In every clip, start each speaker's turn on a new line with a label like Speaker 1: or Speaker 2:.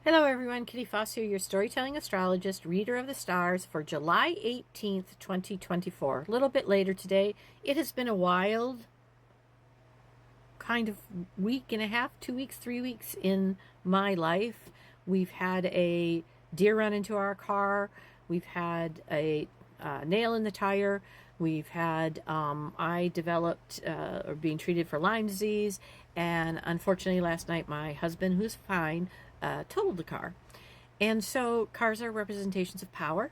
Speaker 1: Hello everyone, Kitty Foss here, your storytelling astrologist, reader of the stars for July 18th, 2024. A little bit later today. It has been a wild kind of week and a half, 2 weeks, 3 weeks in my life. We've had a deer run into our car. We've had a nail in the tire. We've had, I developed or being treated for Lyme disease. And unfortunately last night my husband, who's fine, totaled the car. And so cars are representations of power.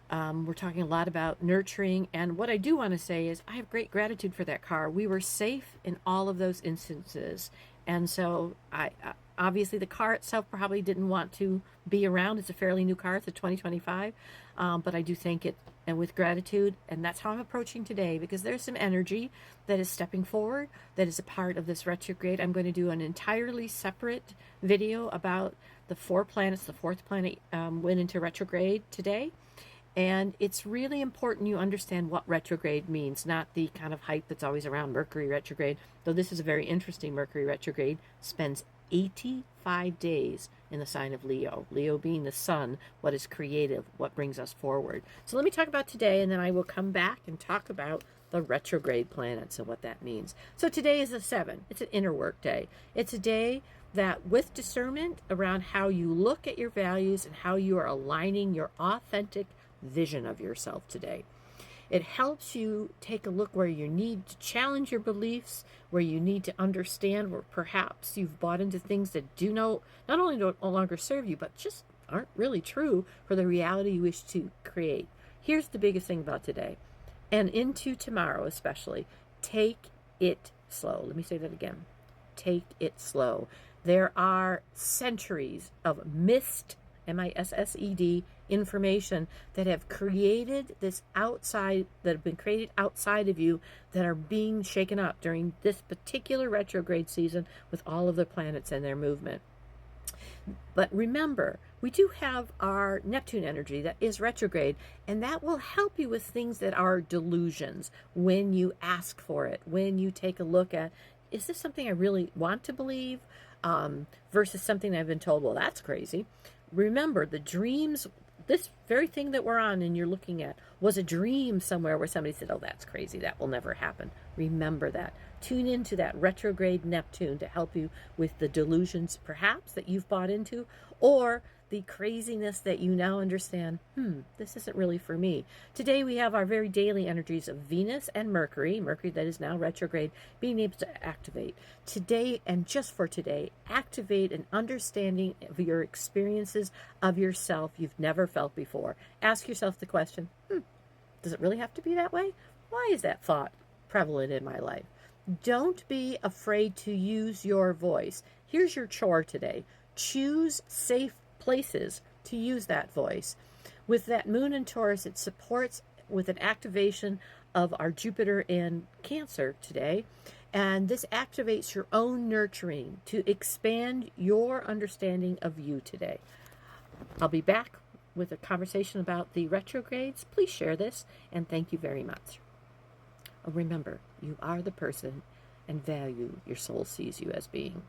Speaker 1: We're talking a lot about nurturing. And what I do want to say is I have great gratitude for that car. We were safe in all of those instances. And so I obviously the car itself probably didn't want to be around. It's a fairly new car. It's a 2025. But I do thank it and with gratitude. And that's how I'm approaching today, because there's some energy that is stepping forward that is a part of this retrograde. I'm going to do an entirely separate video about the 4 planets. The fourth planet went into retrograde today. And it's really important you understand what retrograde means, not the kind of hype that's always around Mercury retrograde, though this is a very interesting Mercury retrograde. Spends 85 days in the sign of Leo. Leo being the sun, what is creative, what brings us forward. So let me talk about today, and then I will come back and talk about the retrograde planets and what that means. So today is a 7. It's an inner work day. It's a day that with discernment around how you look at your values and how you are aligning your authentic vision of yourself today. It helps you take a look where you need to challenge your beliefs, where you need to understand where perhaps you've bought into things that do not only no longer serve you, but just aren't really true for the reality you wish to create. Here's the biggest thing about today, and into tomorrow especially. Take it slow. Let me say that again. Take it slow. There are centuries of missed, MISSED, information that have created this outside, that have been created outside of you, that are being shaken up during this particular retrograde season with all of the planets and their movement. But remember, we do have our Neptune energy that is retrograde, and that will help you with things that are delusions when you ask for it, when you take a look at, is this something I really want to believe, versus something I've been told, well, that's crazy. Remember, the dreams, this very thing that we're on and you're looking at, was a dream somewhere where somebody said, oh, that's crazy, that will never happen. Remember that. Tune into that retrograde Neptune to help you with the delusions, perhaps, that you've bought into, or the craziness that you now understand, this isn't really for me. Today we have our very daily energies of Venus and Mercury that is now retrograde, being able to activate. Today, and just for today, activate an understanding of your experiences of yourself you've never felt before. Ask yourself the question, does it really have to be that way? Why is that thought prevalent in my life? Don't be afraid to use your voice. Here's your chore today. Choose safe places to use that voice. With that moon in Taurus, it supports with an activation of our Jupiter in Cancer today. And this activates your own nurturing to expand your understanding of you today. I'll be back with a conversation about the retrogrades. Please share this, and thank you very much. Remember, you are the person and value your soul sees you as being.